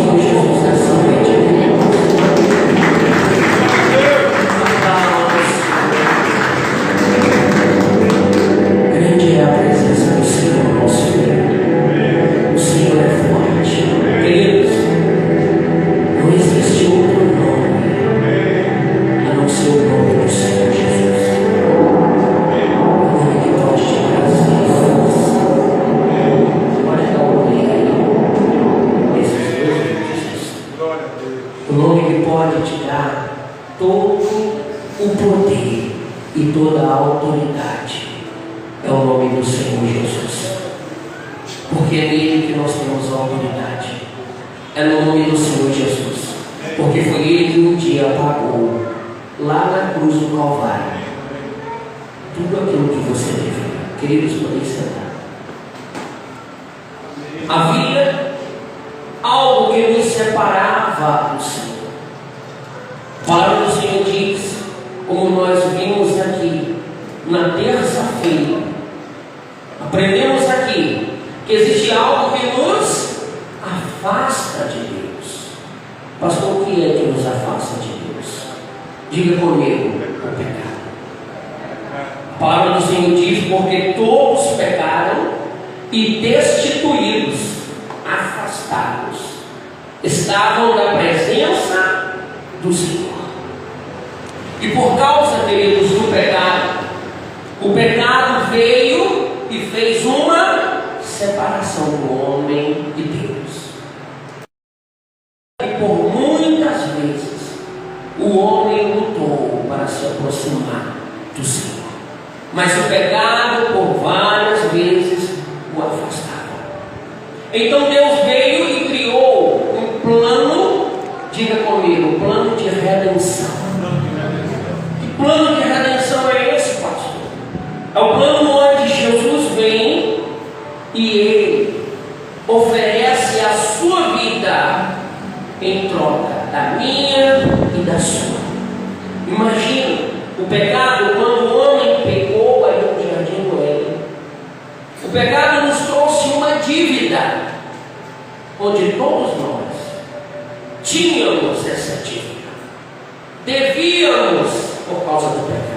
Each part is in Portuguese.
Senhor Jesus nessa noite. Grande é a presença do Senhor, nosso Deus. O Senhor é forte. Queridos, não existe outro nome a não ser o nome do Senhor Jesus. O nome que pode te trazer força. Pode dar um olho aí. Esses dois vídeos. O nome que pode te dar todo o poder e toda a autoridade é o nome do Senhor Jesus. Porque é nele que nós temos a autoridade. É no nome do Senhor Jesus. Porque foi ele que um dia pagou lá na cruz do Calvário tudo aquilo que você devia. Queridos, podem sentar. Havia algo que nos separava do Senhor. A palavra do Senhor diz, como nós vimos aqui na terça-feira, aprendemos aqui que existe algo que nos afasta de Deus. Pastor, o que é que nos afasta de Deus? Diga comigo: o pecado. A palavra do Senhor diz: porque todos pecaram e destituídos, afastados, estavam da presença do Senhor. E por causa, queridos, do pecado, o pecado veio e fez uma separação do homem e Deus. E por muitas vezes o homem lutou para se aproximar do Senhor, mas o pecado por várias vezes o afastava. Então Deus veio e criou um plano, diga comigo, um plano de redenção. Que plano de redenção é esse, pastor? É o plano onde Jesus vem e ele oferece a sua vida em troca da minha e da sua. Imagina o pecado, quando o homem pecou aí no jardim do Éden. O pecado nos trouxe uma dívida, onde todos nós tínhamos essa dívida, devíamos por causa do pecado.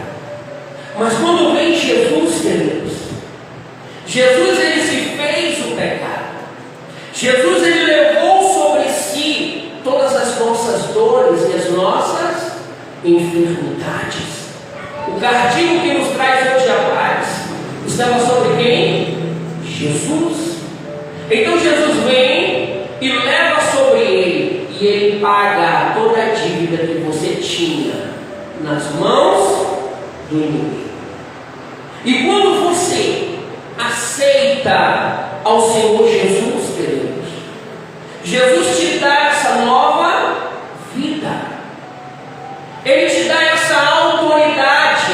Mas quando vem Jesus, queridos, Jesus ele se fez o pecado. Jesus ele levou sobre si todas as nossas dores e as nossas enfermidades. O castigo que nos traz hoje a paz estava sobre quem? Jesus. Então Jesus vem e leva sobre ele, e ele paga toda a dívida que você tinha nas mãos do inimigo. E quando você aceita ao Senhor Jesus, queridos, Jesus te dá essa nova vida. Ele te dá essa autoridade.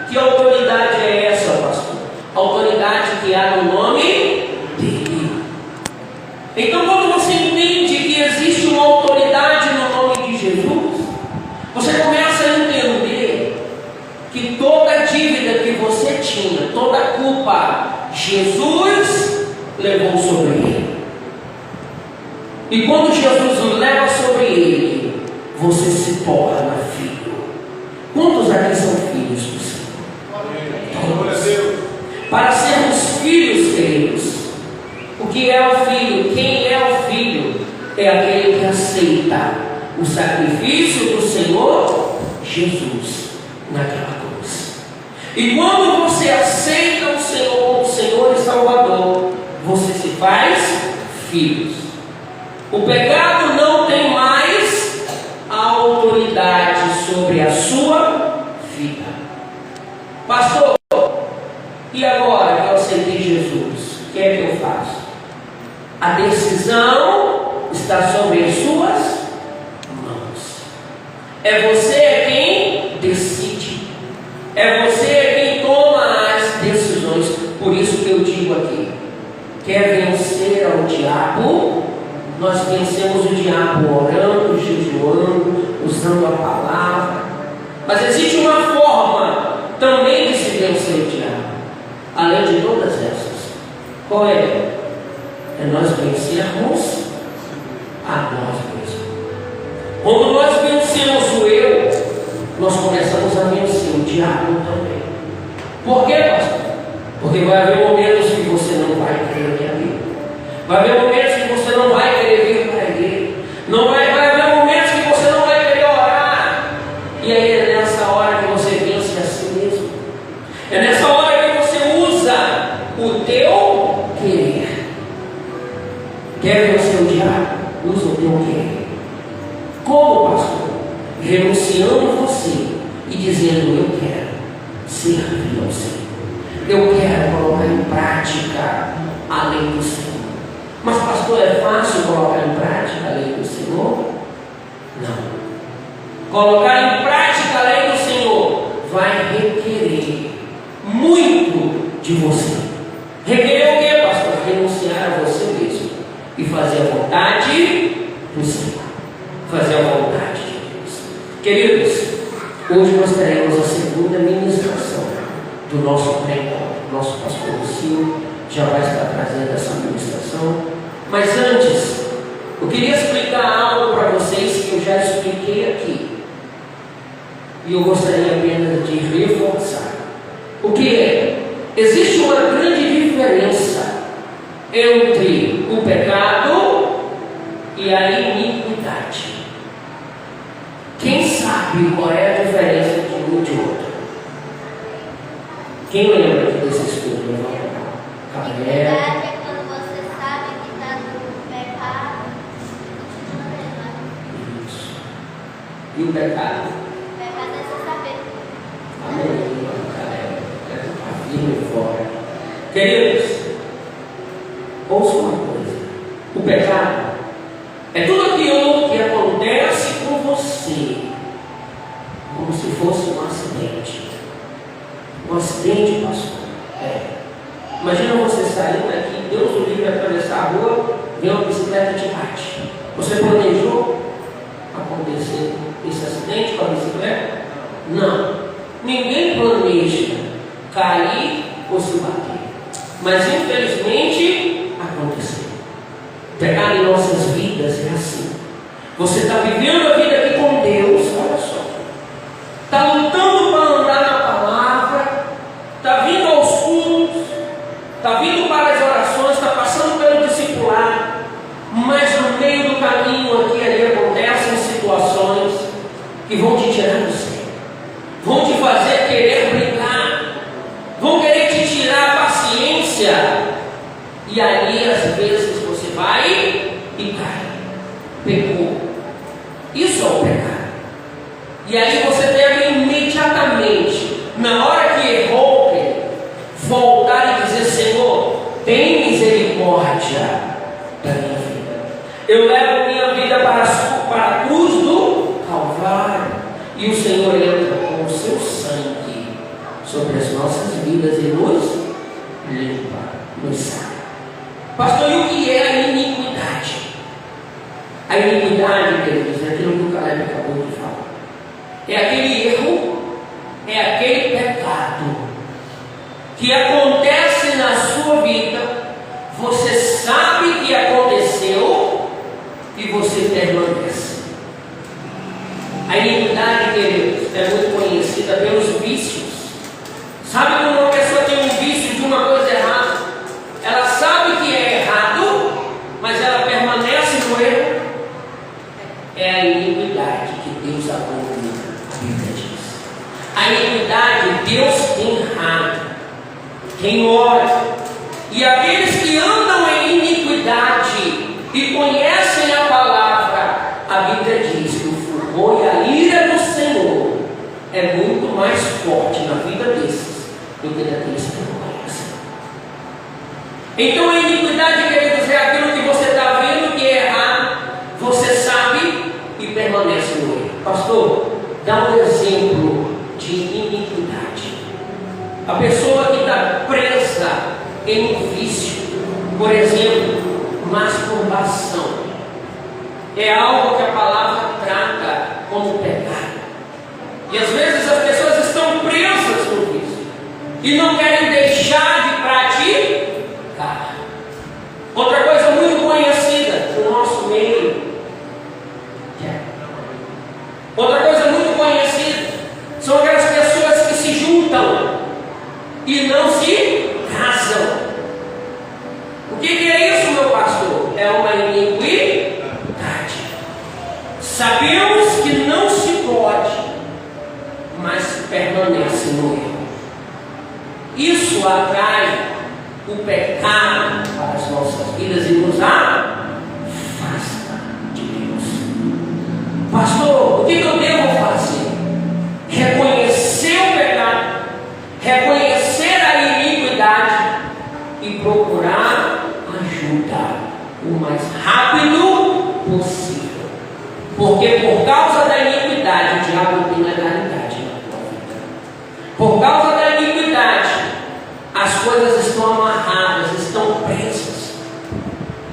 Que autoridade é essa, pastor? Autoridade que há no nome dele. Então, quando você entende que existe uma autoridade no nome de Jesus, você começa a entender que toda a dívida que você tinha, toda a culpa, Jesus levou sobre ele. E quando Jesus leva sobre ele, você se torna filho. Quantos aqui são filhos do Senhor? Todos. Para sermos filhos, queridos, o que é o filho? Quem é o filho? É aquele que aceita o sacrifício do Senhor Jesus naquela cruz. E quando você aceita o Senhor como Senhor e Salvador, você se faz filhos. O pecado não tem mais a autoridade sobre a sua vida. Pastor, e agora que eu aceitei Jesus, o que é que eu faço? A decisão está sobre as suas mãos. É você quem decide. É você quem toma as decisões. Por isso que eu digo aqui: quer vencer ao diabo? Nós vencemos o diabo orando, jejuando, usando a palavra. Mas existe uma forma também de se vencer o diabo, além de todas essas. Qual é? É nós vencermos a nós mesmos. Quando nós vencemos o eu, nós começamos a vencer o diabo também. Por quê, pastor? Porque vai haver momentos que você não vai querer vir à Bíblia. Vai haver momentos que você não vai querer vir para a igreja. Vai haver momentos que você não vai querer orar. E aí é nessa hora que você vence a si mesmo. É nessa hora que você usa o teu querer. Quer vencer o diabo? Usa o teu querer. Como, pastor? Renunciando você e dizendo: eu quero servir ao Senhor. Eu quero colocar em prática a lei do Senhor. Mas, pastor, é fácil colocar em prática a lei do Senhor? Não. Colocar em prática a lei do Senhor vai requerer muito de você. Requerer o quê, pastor? Renunciar a você mesmo e fazer a vontade do Senhor. Fazer a vontade de Deus. Queridos, hoje nós teremos a segunda ministração do nosso pré-encontro. Nosso pastor Lucio já vai estar trazendo essa ministração. Mas antes, eu queria explicar algo para vocês que eu já expliquei aqui. E eu gostaria apenas de reforçar. O que é? Existe uma grande diferença entre o pecado e a iniquidade. Quem sabe qual é a diferença de um e de outro? Quem lembra desse estudo? Iniquidade é quando você sabe que está no pecado. Isso. E o pecado? O pecado é você saber. Amém. Está firme e forte. Queridos, ouça uma coisa. O pecado é tudo aquilo que acontece com você, como se fosse um acidente. Um acidente, pastor. Imagina você saindo daqui, Deus o livre, atravessar a rua, vem uma bicicleta e te bate. Você planejou acontecer esse acidente com a bicicleta? Não. Ninguém planeja cair ou se bater. Mas infelizmente aconteceu. Pegar em nossas vidas é assim. Você está vivendo a vida aqui com Deus, olha só. Está lutando para andar na palavra, está vindo aos cultos, está vindo para as orações, está passando pelo discipulado, mas no meio do caminho aqui e ali acontecem situações que vão te tirar do sério, vão te fazer querer brigar, vão querer te tirar a paciência, e ali às vezes você vai e cai. Pecou. Isso é o pecado. E aí você deve imediatamente, na hora que errou, voltar e dizer: Senhor, tem misericórdia da minha vida. Eu levo minha vida para a cruz do Calvário, e o Senhor entra com o seu sangue sobre as nossas vidas e nos limpa, nos sara. Pastor, e o que é a iniquidade? A iniquidade, queridos, é aquilo que o Caleb acabou de falar. É aquele erro, é aquele pecado que acontece na sua vida, você sabe que aconteceu e você permanece. A iniquidade, queridos, é muito conhecida pelos vícios. Sabe quando uma pessoa tem um vício de uma coisa errada? Ela sabe que é errado, mas ela permanece no erro. É a iniquidade que Deus abomina, a Bíblia diz. A iniquidade, Deus tem raiva. Quem ora, e aqueles que andam em iniquidade e conhecem a palavra, a Bíblia diz que o furor e a ira do Senhor é muito mais forte na vida desses do que daqueles que não conhecem. Então a iniquidade, queridos, é aquilo que você está vendo que é errado, você sabe e permanece no erro. Pastor, dá um exemplo de iniquidade. A pessoa que está presa em um vício, por exemplo, masturbação, é algo que a palavra trata como pecado. E às vezes as pessoas estão presas no vício e não querem deixar de praticar. Outra coisa muito conhecida no nosso meio Sabemos que não se pode, mas permanece no erro. Isso atrai o pecado para as nossas vidas e nos afasta de Deus. Pastor, o que eu devo fazer? Reconhecer o pecado, reconhecer a iniquidade e procurar ajuda o mais rápido possível. Porque por causa da iniquidade, o diabo tem legalidade na tua vida. Por causa da iniquidade, as coisas estão amarradas, estão presas.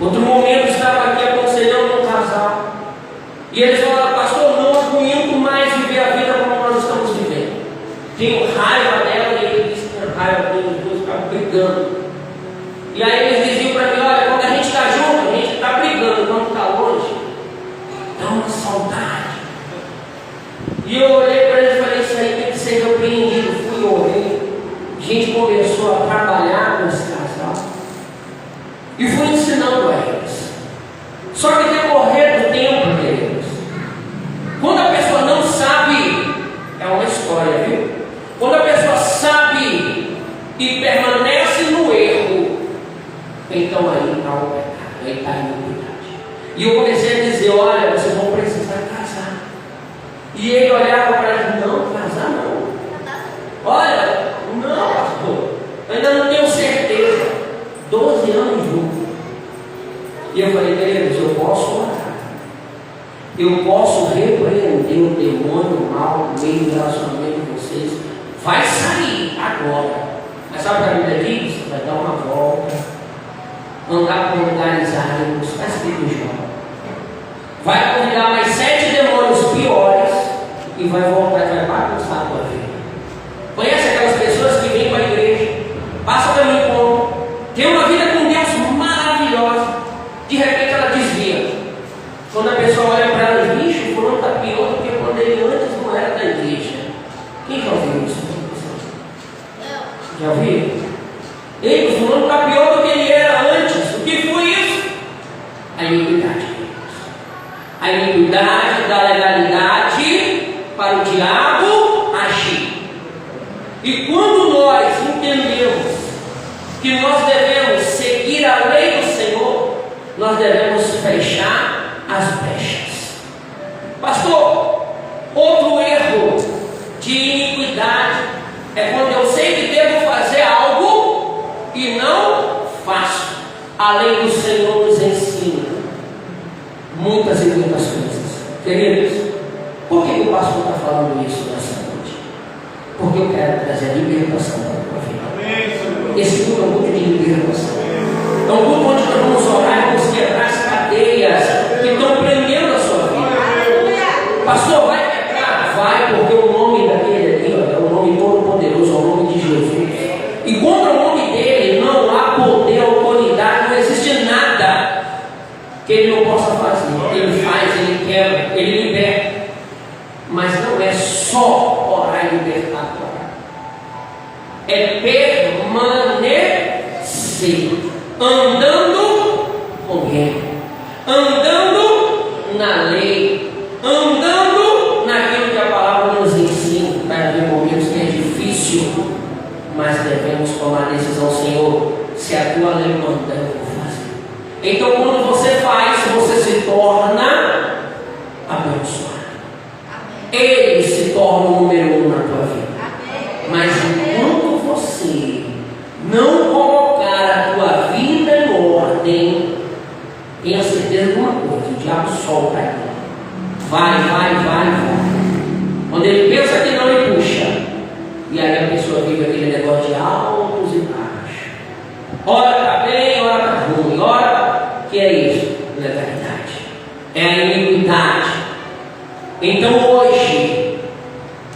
Outro momento eu estava aqui aconselhando um casal. E eles falaram: pastor, não aguento mais viver a vida como nós estamos vivendo. Tenho raiva dela, e ele disse que tinha raiva deles, os dois ficavam brigando. E aí eles diziam para mim: olha, quando a gente está junto, a gente está brigando, quando está longe, dá uma saudade. E eu olhei para eles e falei: isso aí tem que ser repreendido. Fui e orei. A gente começou a trabalhar com esse casal e fui ensinando a eles. Só que decorrer do tempo, queridos, quando a pessoa não sabe, é uma história, viu? Quando a pessoa sabe e permanece no erro, então aí está o pecado, aí está a iniquidade. E eu comecei a dizer: olha, vocês vão precisar casar. E ele olhava para ele: não, casar não. Olha, não, pastor, ainda não tenho certeza. 12 anos juntos. E eu falei: queridos, eu posso orar, eu posso repreender o demônio mal no meio do relacionamento de vocês. Vai sair agora. Mas sabe o que a Bíblia diz? Vai dar uma volta, andar por lugares áridos. Está escrito em João. Vai convidar mais 7 demônios piores e vai voltar e vai bagunçar a tua vida. Conhece aquelas pessoas que vêm para a igreja, passam pelo encontro, tem uma vida com Deus maravilhosa, de repente ela desvia. Quando a pessoa olha para ela: bicho, o fulano está pior do que quando ele antes não era da igreja. Quem já ouviu isso? Já ouviu? Ei, o fulano está pior do que ele era antes. O que foi isso? A iniquidade. A iniquidade da legalidade para o diabo agir. E quando nós entendemos que nós devemos seguir a lei do Senhor, nós devemos fechar as brechas. Pastor, outro erro de iniquidade é quando eu sei que devo fazer algo e não faço. A lei do Senhor nos ensina muitas e muitas coisas. Queridos, por que o pastor está falando isso nessa noite? Porque eu quero trazer libertação para a tua vida. Esse culto é um culto de libertação. É um culto onde nós vamos orar e vamos quebrar as cadeias que estão prendendo a sua vida. Pastor, vai quebrar? Vai, porque o nome daquele ali é o nome todo-poderoso, é o nome de Jesus. E contra o nome dele não há poder, autoridade, não existe nada que ele não possa fazer. Ele faz, ele quebra, ele liberta. Mas não é só orar e libertar, é permanecer andando com ele, andando na lei, andando naquilo que a palavra nos ensina. Vai haver momentos que é difícil, mas devemos tomar a decisão: Senhor, se a tua lei manda, eu vou fazer. Então, quando você faz, você se torna abençoado. Ele se torna o número 1 na tua vida. Mas enquanto você não colocar a tua vida em ordem, tenha certeza de uma coisa: o diabo solta ele. Vai. Quando ele pensa que não, ele puxa. E aí a pessoa vive aquele negócio de altos e baixos. Ora está bem, ora está ruim. Ora, que é isso? Legalidade. É a iniquidade. Então hoje,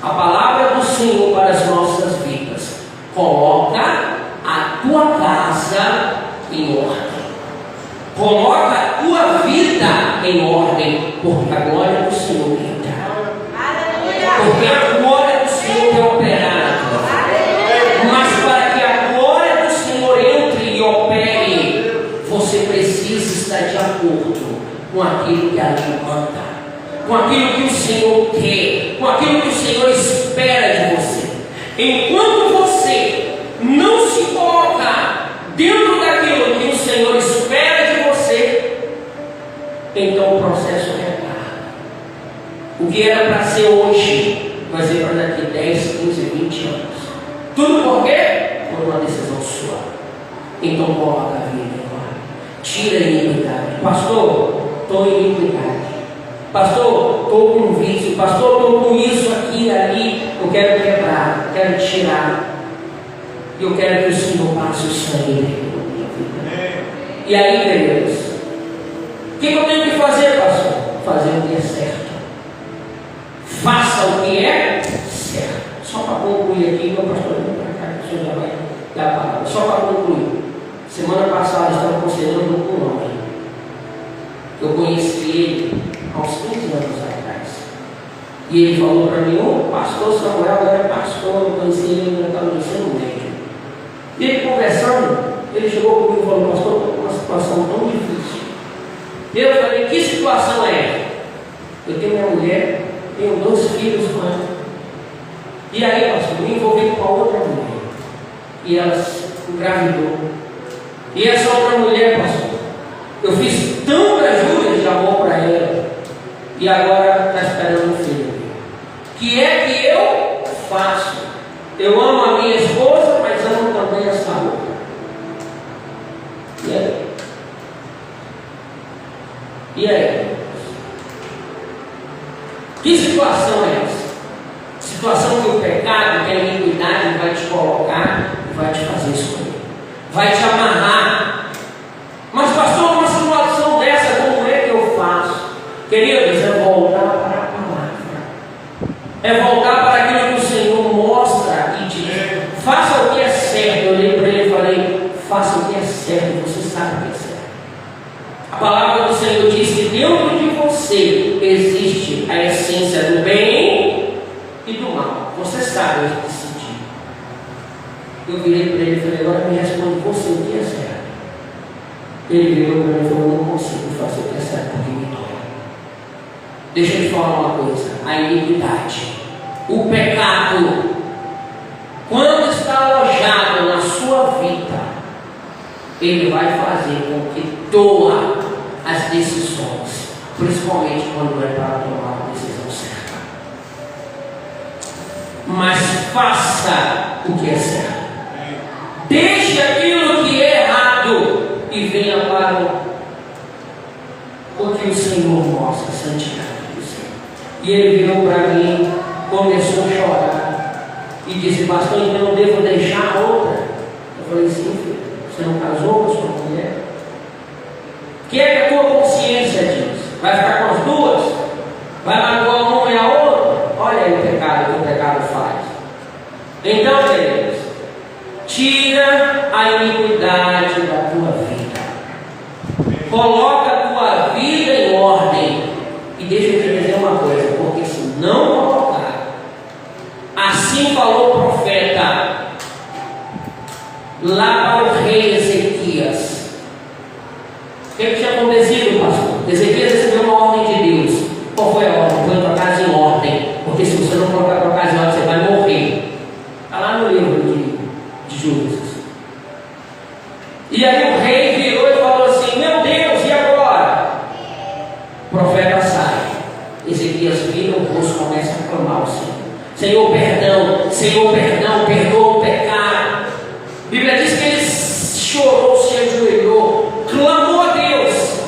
a palavra do Senhor para as nossas vidas: coloca a tua casa em ordem, coloca a tua vida em ordem, porque a glória do Senhor quer entrar, porque a glória do Senhor quer operar na tua vida. Mas para que a glória do Senhor entre e opere, você precisa estar de acordo com aquilo que a lei manda. com aquilo que o Senhor quer, com aquilo que o Senhor espera de você. Enquanto você não se colocar dentro daquilo que o Senhor espera de você, então o processo retarda. O que era para ser hoje vai ser para daqui 10, 15, 20 anos. Tudo por quê? Por uma decisão sua. Então coloca a vida agora. Tira a iniquidade. Pastor, estou em iniquidade. Pastor, estou com vício. Pastor, estou com isso aqui e ali. Eu quero quebrar, eu quero tirar. E eu quero que o Senhor passe o sangue dele na minha vida. E aí, queridos, o que eu tenho que fazer, pastor? Fazer o que é certo. Faça o que é certo. Só para concluir aqui, meu pastor, vem para cá, que o senhor já vai dar a palavra. Só para concluir. Semana passada estava considerando um homem. Eu conheci ele há uns 15 anos atrás. E ele falou para mim: o pastor Samuel era pastor, eu conheci ele, ele estava no ensino médio. E ele conversando, ele chegou comigo e falou: pastor, estou com uma situação tão difícil. E eu falei: que situação é essa? Eu tenho minha mulher, tenho 2 filhos com ela. E aí, pastor, me envolvi com a outra mulher. E ela engravidou. E essa outra mulher, pastor, eu fiz tanta ajuda de amor para ela. E agora está esperando um filho. Que é que eu faço? Eu amo a minha esposa, mas amo também essa outra. E aí? E aí? Que situação é essa? Situação que o pecado, que a iniquidade vai te colocar e vai te fazer escolher. Vai te amarrar. Mas pastor, uma situação dessa, como é que eu faço? Queridos, é voltar para a palavra. É voltar para aquilo que o Senhor mostra e diz: faça o que é certo. Eu olhei para ele e falei: faça o que é certo, você sabe o que é certo. A palavra do Senhor diz que dentro de você existe a essência do bem e do mal. Você sabe decidir. Eu virei para ele e falei: agora me responde você o que é certo. Ele virou para mim e falou: não consigo fazer o que é certo porque me dói. Deixa eu te falar uma coisa: a iniquidade, o pecado, quando está alojado na sua vida, ele vai fazer com que doa as decisões, principalmente quando é para tomar uma decisão certa. Mas faça o que é certo. Deixe aquilo que é errado e venha para o que o Senhor mostra, santidade do Senhor. E ele virou para mim, começou a chorar e disse: pastor, então eu devo deixar a outra? Eu falei: sim, filho, você não casou com a sua mulher? O que é que a tua consciência diz? Vai ficar com as duas? Vai magoar uma e a outra? Olha aí o pecado que o pecado faz. Então, queridos, tira a iniquidade da tua vida. Coloca a tua vida em ordem. E deixa eu te dizer uma coisa: porque se não colocar, assim falou o profeta lá para o rei Ezequias. O que tinha acontecido, pastor? Ezequias recebeu uma ordem de Deus. Qual foi a ordem? Põe tua casa em ordem. Porque se você não colocar tua casa em ordem, você vai morrer. Está lá no livro de Judas. E aí o rei virou e falou assim: meu Deus, e agora? O profeta sai. Ezequias vira o rosto, começa a clamar ao Senhor: Senhor, perdão, Senhor, perdão, perdoa o pecado. A Bíblia diz que ele chorou, se ajoelhou, clamou a Deus.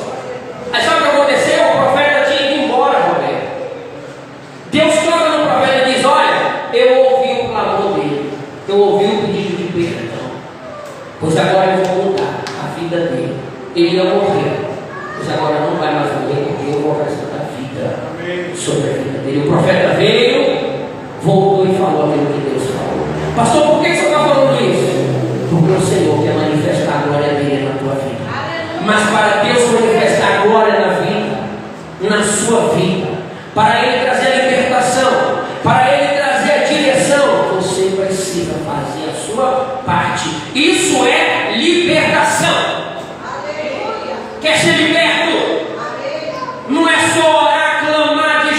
Aí sabe o que aconteceu? O profeta tinha ido embora, Roberto. Deus toca no profeta e diz: olha, eu ouvi o clamor dele, eu ouvi o pedido de perdão, pois agora eu vou mudar a vida dele. Ele ia morrer, pois agora não vai mais morrer, porque eu vou acrescentar a vida sobre a vida dele. O profeta veio, voltou e falou aquilo que Deus falou. Pastor, por que você está falando isso? Porque o Senhor quer manifestar a glória dele na tua vida. Mas para Deus manifestar a glória na vida, na sua vida, para Ele trazer a libertação, para Ele trazer a direção, você precisa fazer a sua parte. Isso é libertação. Quer ser liberto? Não é só orar, clamar,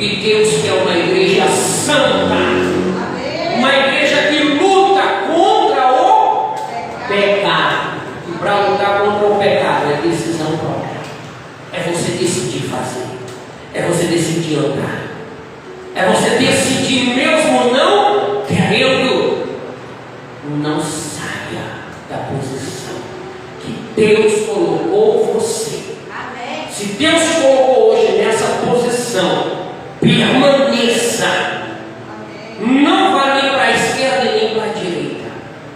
E Deus quer uma igreja santa. Uma igreja que luta contra o pecado. E para lutar contra o pecado é decisão própria. É você decidir fazer. É você decidir andar. É você decidir mesmo não querendo. Não saia da posição que Deus colocou você. Amém. Se Deus te colocou hoje nessa posição, permaneça. Amém. Não vá nem para a esquerda e nem para a direita,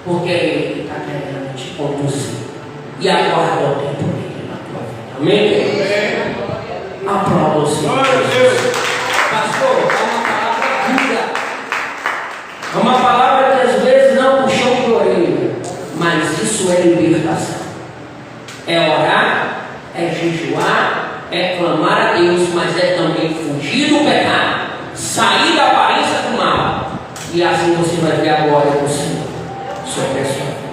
porque é Ele que está querendo te conduzir. E aguarda o tempo dele na tua vida. Amém? Aplauda o Senhor. Pastor, é uma palavra dura. É uma palavra que às vezes não puxou de orelha, mas isso é libertação. É orar, é jejuar, é clamar a Deus, mas é também fugir do pecado, sair da aparência do mal, e assim você vai ver a glória do Senhor sobre a sua vida.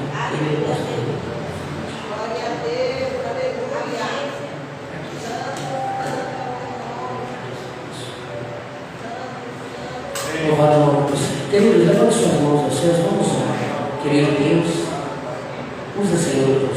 Louvado o nome do Senhor. Queridos, levante suas mãos ao céu, vamos orar. Querido Deus, usa, Senhor,